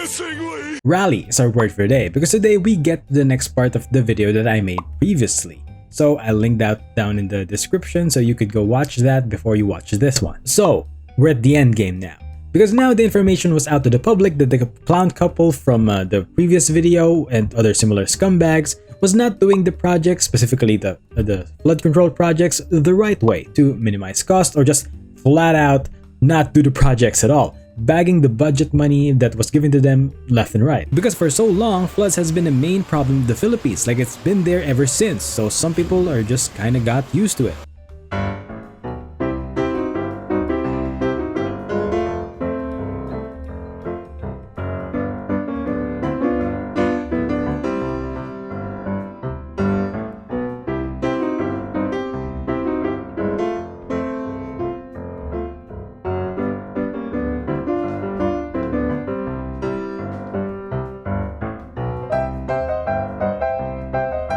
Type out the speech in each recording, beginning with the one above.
menacingly. Rally is our word for today because today we get to the next part of the video that I made previously. So I linked that down in the description so you could go watch that before you watch this one. So we're at the end game now. Because now the information was out to the public that the flaunt couple from the previous video and other similar scumbags was not doing the project, specifically the flood control projects, the right way to minimize cost or just flat out not do the projects at all, bagging the budget money that was given to them left and right. Because for so long, floods has been a main problem in the Philippines, like it's been there ever since, so some people are just kinda got used to it.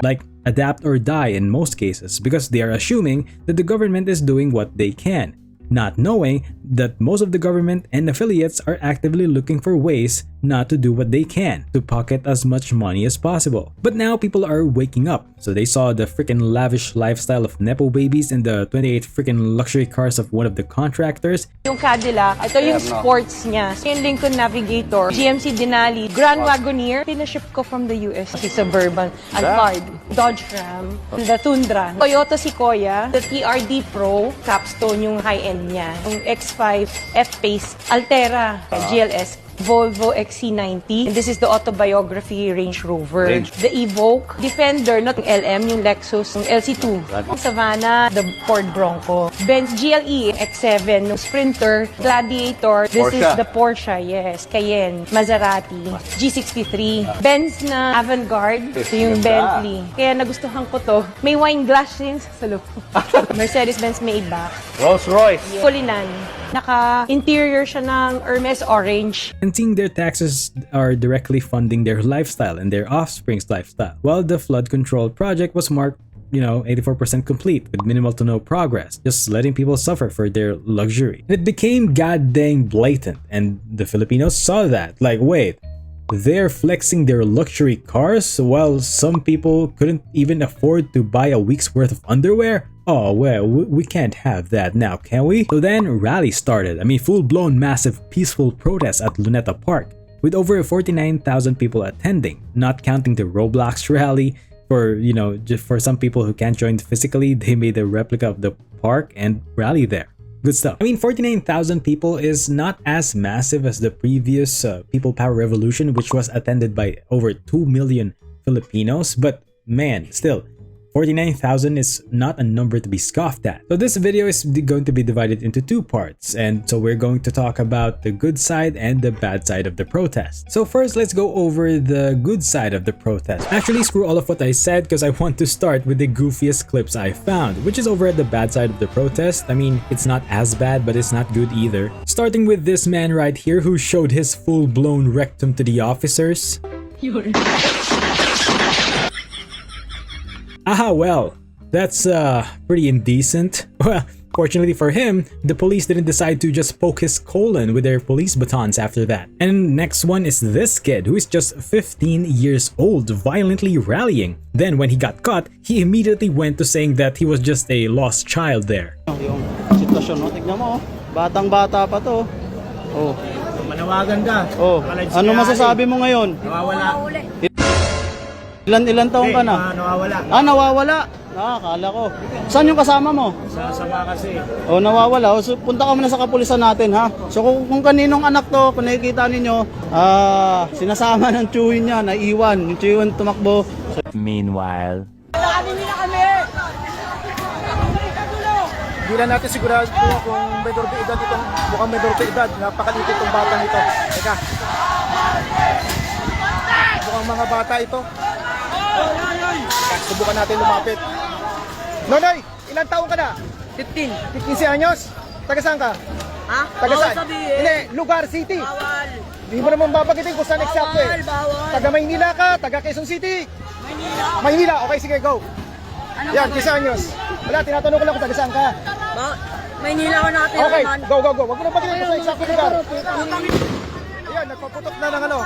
Like adapt or die in most cases because they are assuming that the government is doing what they can, not knowing that most of the government and affiliates are actively looking for ways not to do what they can to pocket as much money as possible. But now people are waking up, so they saw the freaking lavish lifestyle of Nepo babies and the 28 freaking luxury cars of one of the contractors. Yung Cadillac, ito yung sports niya. Yung Lincoln Navigator, GMC Denali, Grand Wagoneer, pinaship ko from the US. Si Suburban, Alphard, Dodge Ram, the Tundra, Toyota Sequoia, the TRD Pro, Capstone yung high-end niya, yung X5, F-Pace, Altera, GLS, Volvo XC90. And this is the autobiography Range Rover. The Evoque, Defender, not yung LM, yung Lexus, yung LC2. Savannah, the Ford Bronco. Benz GLE, X7, yung Sprinter, Gladiator. This is the Porsche, yes. Cayenne, Maserati, G63. Benz na Avantgarde, ito yung Bentley. Kaya nagustuhan ko to. May wine glass rin sa loob. Mercedes-Benz Maybach. Rolls Royce. Kulinan. Naka-interior siya ng Hermes Orange. And seeing their taxes are directly funding their lifestyle and their offspring's lifestyle, while the flood control project was marked, 84% complete with minimal to no progress, just letting people suffer for their luxury. And it became goddamn blatant, and the Filipinos saw that. Like, wait, they're flexing their luxury cars while some people couldn't even afford to buy a week's worth of underwear? Oh, well, we can't have that now, can we? So then rally started. Full-blown massive peaceful protest at Luneta Park with over 49,000 people attending, not counting the Roblox rally. For, just for some people who can't join physically, they made a replica of the park and rally there. Good stuff. 49,000 people is not as massive as the previous People Power Revolution, which was attended by over 2 million Filipinos, but man, still, 49,000 is not a number to be scoffed at. So this video is going to be divided into two parts, and so we're going to talk about the good side and the bad side of the protest. So first, let's go over the good side of the protest. Actually, screw all of what I said because I want to start with the goofiest clips I found, which is over at the bad side of the protest. It's not as bad, but it's not good either. Starting with this man right here who showed his full-blown rectum to the officers. Well, that's pretty indecent. Well, fortunately for him, the police didn't decide to just poke his colon with their police batons after that. And next one is this kid who is just 15 years old, violently rallying. Then when he got caught, he immediately went to saying that he was just a lost child there. Yung sitwasyon, no? Tignan mo, batang-bata pa to. Oh. Manawagan ka. Oh. Ano masasabi mo ngayon? Nawawala. Ilan taong ka na? Nawawala. Nawawala. Akala ko. Saan yung kasama mo? Sa kasi. Oh, nawawala. So, punta ka muna sa kapulisan natin, ha? So, kung kaninong anak to, kung nakikita ninyo, sinasama ng tiyuhin niya, naiwan. Yung tiyuhin tumakbo. Meanwhile. Hindi lang natin sigurado kung menor de edad itong, mukhang menor de edad. Napakaliit itong bata nito. Teka. Mukhang mga bata ito. Subukan natin lumapit. Nonoy, ilang taong ka na? 15. 15 anyos? Taga saan ka? Ha? Taga saan? Hindi, lugar, city. Bawal. Hindi mo naman babagitin kung saan eksakto eh. Bawal. Taga Maynila ka, taga Quezon City. Maynila, okay, sige, go. Yan, 15 anyos. Wala, tinatanong ko lang kung taga saan ka. Maynila ko nakatira Okay, naman. go. Wag mo na bagitin kung saan eksakto lugar. Ayan, nagpaputok na ng ano.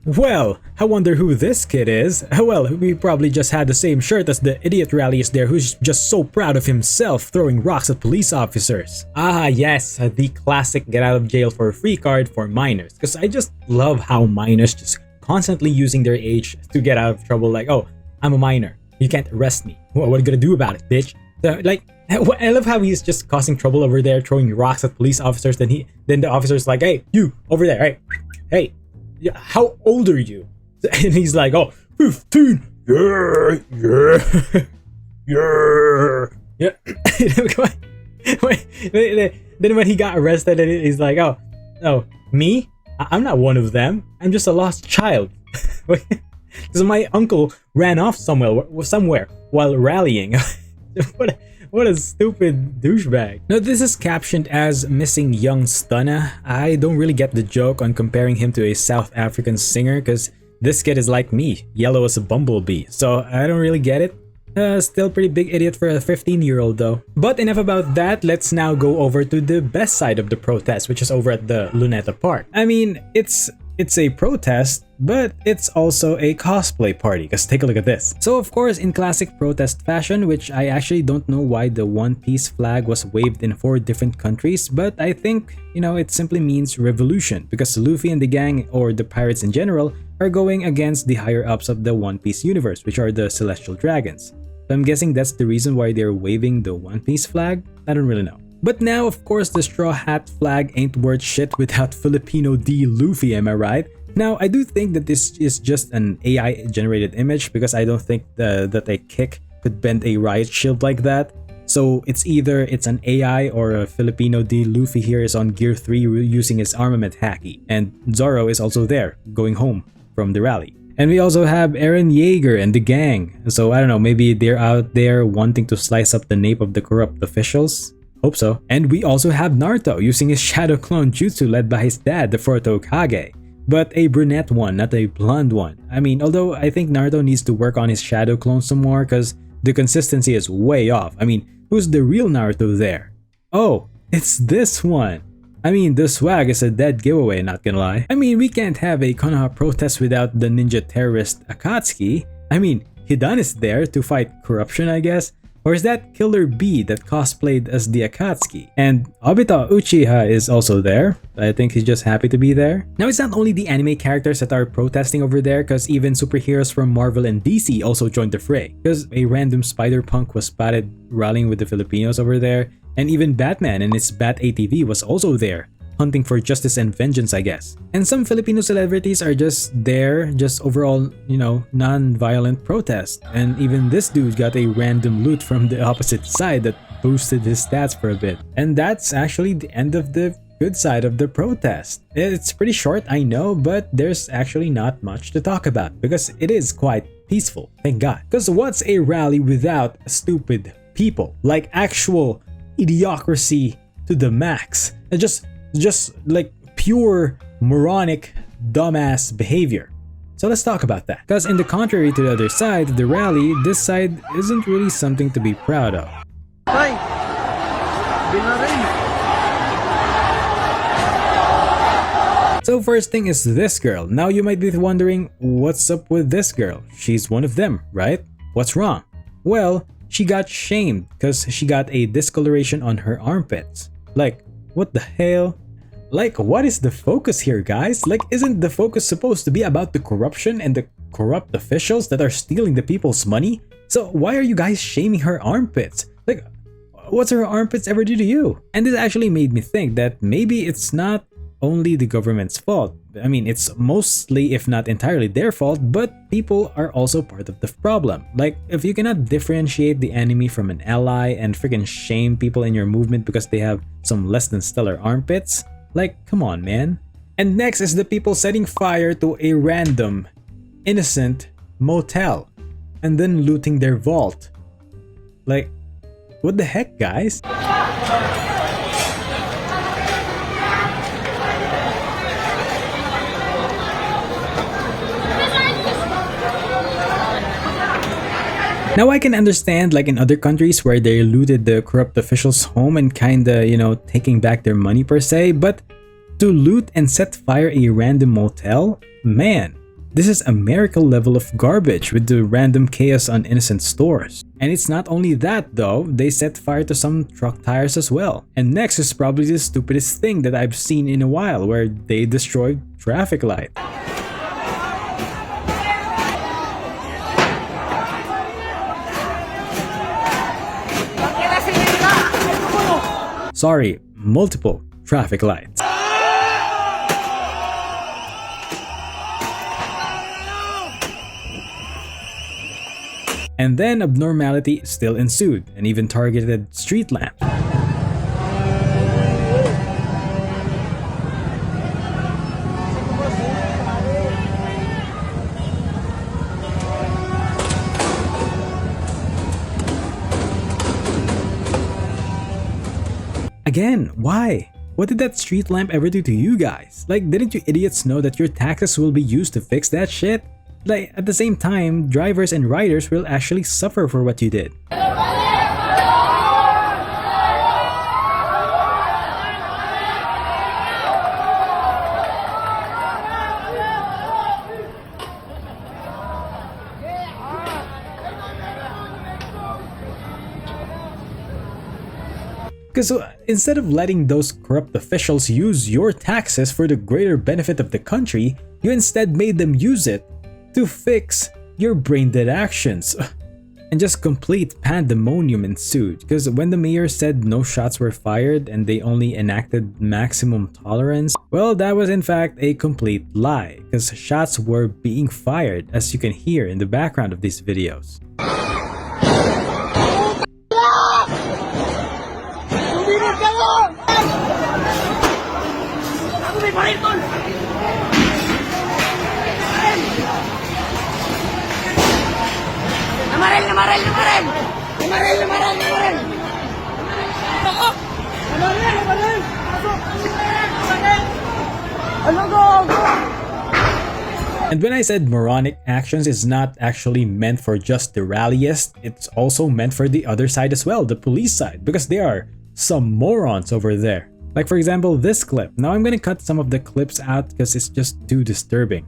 Well, I wonder who this kid is. Well, we probably just had the same shirt as the idiot rallyist there who's just so proud of himself throwing rocks at police officers. Ah yes, the classic get out of jail for free card for minors. Because I just love how minors just constantly using their age to get out of trouble, like, oh, I'm a minor, you can't arrest me. What are you gonna do about it, bitch? So, like, I love how he's just causing trouble over there, throwing rocks at police officers. Then the officer's like, hey, you over there, hey, how old are you? And he's like, oh, 15. Yeah. Then when he got arrested, he's like, oh, no, me? I'm not one of them. I'm just a lost child. Because my uncle ran off somewhere while rallying. What a stupid douchebag. Now this is captioned as missing young stunner. I don't really get the joke on comparing him to a South African singer because this kid is like me, yellow as a bumblebee. So I don't really get it. Still pretty big idiot for a 15-year-old though. But enough about that, let's now go over to the best side of the protest, which is over at the Luneta Park. I mean, it's a protest, but it's also a cosplay party, because take a look at this. So of course, in classic protest fashion, which I actually don't know why the One Piece flag was waved in 4 different countries, but I think, you know, it simply means revolution, because Luffy and the gang, or the pirates in general, are going against the higher-ups of the One Piece universe, which are the Celestial Dragons. So I'm guessing that's the reason why they're waving the One Piece flag? I don't really know. But now, of course, the straw hat flag ain't worth shit without Filipino D Luffy, am I right? Now, I do think that this is just an AI generated image, because I don't think that a kick could bend a riot shield like that. So it's either it's an AI or a Filipino D Luffy here is on gear 3 using his armament hacky, and Zoro is also there, going home from the rally. And we also have Eren Yeager and the gang. So I don't know, maybe they're out there wanting to slice up the nape of the corrupt officials? Hope so. And we also have Naruto using his shadow clone jutsu led by his dad, the fourth Hokage. But a brunette one, not a blonde one. I mean, although I think Naruto needs to work on his shadow clone some more because the consistency is way off. I mean, who's the real Naruto there? Oh, it's this one. I mean, the swag is a dead giveaway, not gonna lie. I mean, we can't have a Konoha protest without the ninja terrorist Akatsuki. I mean, Hidan is there to fight corruption, I guess. Or is that Killer B that cosplayed as the Akatsuki? And Obito Uchiha is also there. I think he's just happy to be there. Now, it's not only the anime characters that are protesting over there, because even superheroes from Marvel and DC also joined the fray. Because a random Spider-Punk was spotted rallying with the Filipinos over there. And even Batman and his Bat ATV was also there, hunting for justice and vengeance, I guess. And some Filipino celebrities are just there, just overall, you know, non-violent protest. And even this dude got a random loot from the opposite side that boosted his stats for a bit. And that's actually the end of the good side of the protest. It's pretty short, I know, but there's actually not much to talk about because it is quite peaceful, thank God. Because what's a rally without stupid people? Like actual idiocracy to the max. Just like pure moronic dumbass behavior. So let's talk about that. Because in the contrary to the other side of the rally, this side isn't really something to be proud of. Tay! Binarin! So first thing is this girl. Now you might be wondering, what's up with this girl? She's one of them, right? What's wrong? Well, she got shamed because she got a discoloration on her armpits. Like, what the hell? Like, what is the focus here, guys? Like, isn't the focus supposed to be about the corruption and the corrupt officials that are stealing the people's money? So why are you guys shaming her armpits? Like, what's her armpits ever do to you? And this actually made me think that maybe it's not only the government's fault. I mean, it's mostly, if not entirely their fault, but people are also part of the problem. Like, if you cannot differentiate the enemy from an ally and freaking shame people in your movement because they have some less than stellar armpits, like, come on, man. And next is the people setting fire to a random, innocent motel and then looting their vault. Like, what the heck, guys? Now I can understand, like in other countries where they looted the corrupt officials' home and kinda, you know, taking back their money per se, but To loot and set fire a random motel? Man, this is a miracle level of garbage with the random chaos on innocent stores. And it's not only that though, they set fire to some truck tires as well. And next is probably the stupidest thing that I've seen in a while, where they destroyed traffic lights. Sorry, multiple traffic lights. And then abnormality still ensued and even targeted street lamps. Again, why? What did that street lamp ever do to you guys? Like, didn't you idiots know that your taxes will be used to fix that shit? Like, at the same time, drivers and riders will actually suffer for what you did. Because instead of letting those corrupt officials use your taxes for the greater benefit of the country, you instead made them use it to fix your brain-dead actions. And just complete pandemonium ensued, because when the mayor said no shots were fired and they only enacted maximum tolerance, well, that was in fact a complete lie, because shots were being fired, as you can hear in the background of these videos. And when I said moronic actions is not actually meant for just the ralliest, it's also meant for the other side as well, the police side, because there are some morons over there. Like for example, this clip. Now I'm gonna cut some of the clips out because it's just too disturbing.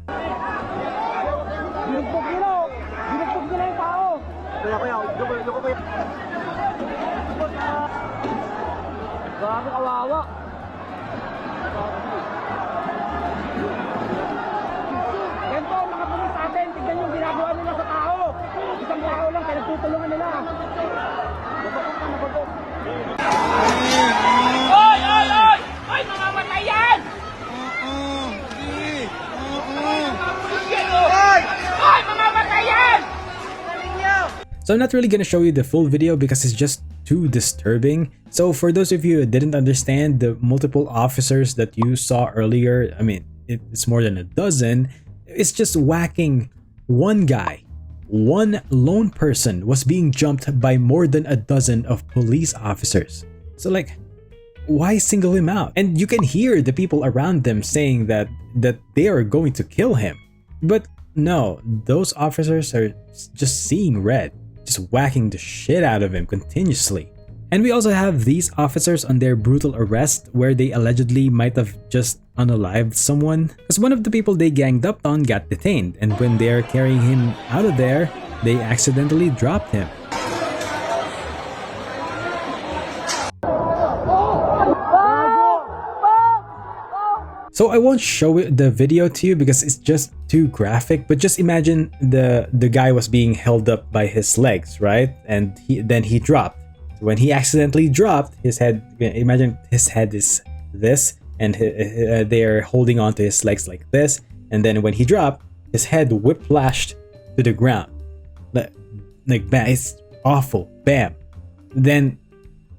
So I'm not really gonna show you the full video because it's just too disturbing. So for those of you who didn't understand, the multiple officers that you saw earlier, I mean, it's more than a dozen, it's just whacking one guy. One lone person was being jumped by more than a dozen of police officers. So like, why single him out? And you can hear the people around them saying that they are going to kill him. But no, those officers are just seeing red, just whacking the shit out of him continuously. And we also have these officers on their brutal arrest where they allegedly might have just unalived someone, because one of the people they ganged up on got detained, and when they are carrying him out of there, they accidentally dropped him. So I won't show the video to you because it's just too graphic, but just imagine the guy was being held up by his legs, right? And then he dropped. When he accidentally dropped, his head, imagine his head is this, and they're holding on to his legs like this, and then when he dropped, his head whiplashed to the ground. Like bam, it's awful, bam. Then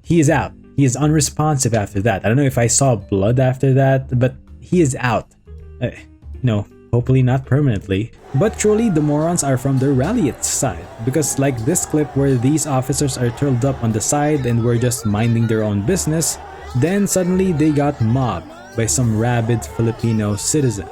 he is out. He is unresponsive after that. I don't know if I saw blood after that, but he is out. No, hopefully not permanently. But truly, the morons are from the ralliest side, because like this clip where these officers are curled up on the side and were just minding their own business, then suddenly they got mobbed by some rabid Filipino citizen.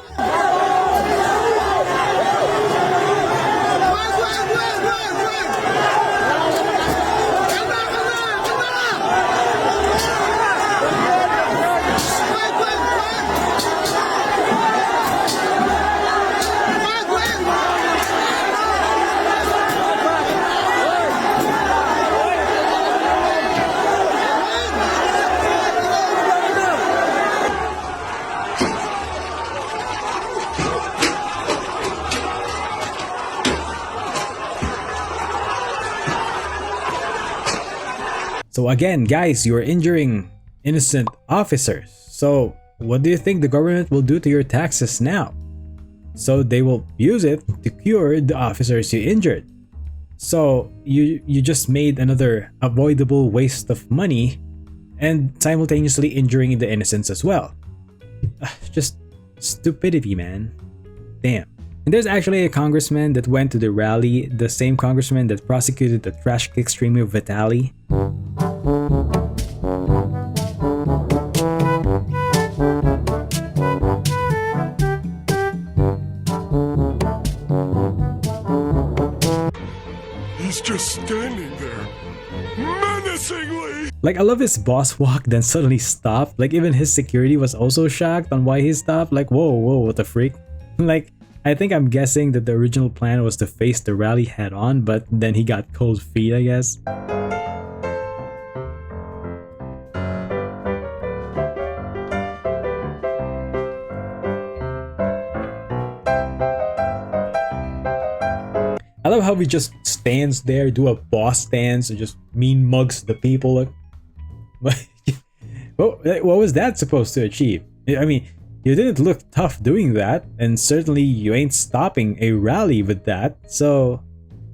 So again, guys, you're injuring innocent officers. So what do you think the government will do to your taxes now? So they will use it to cure the officers you injured. So you just made another avoidable waste of money and simultaneously injuring the innocents as well. Just stupidity, man. Damn. And there's actually a congressman that went to the rally, the same congressman that prosecuted the trash kick streamer Vitali. He's just standing there, menacingly! Like, I love his boss walk, then suddenly stopped. Like, even his security was also shocked on why he stopped. Like, whoa, what the freak? Like, I think I'm guessing that the original plan was to face the rally head on, but then he got cold feet, I guess. I love how he just stands there, do a boss stance, and just mean mugs the people. Like, what was that supposed to achieve? I mean, you didn't look tough doing that, and certainly you ain't stopping a rally with that. So,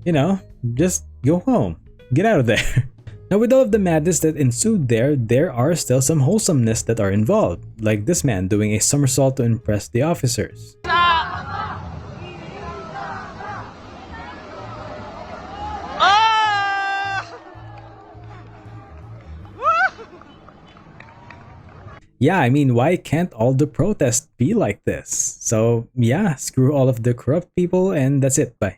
you know, just go home. Get out of there. Now, with all of the madness that ensued there are still some wholesomeness that are involved. Like this man doing a somersault to impress the officers. Yeah, I mean, why can't all the protests be like this? So yeah, screw all of the corrupt people, and that's it. Bye.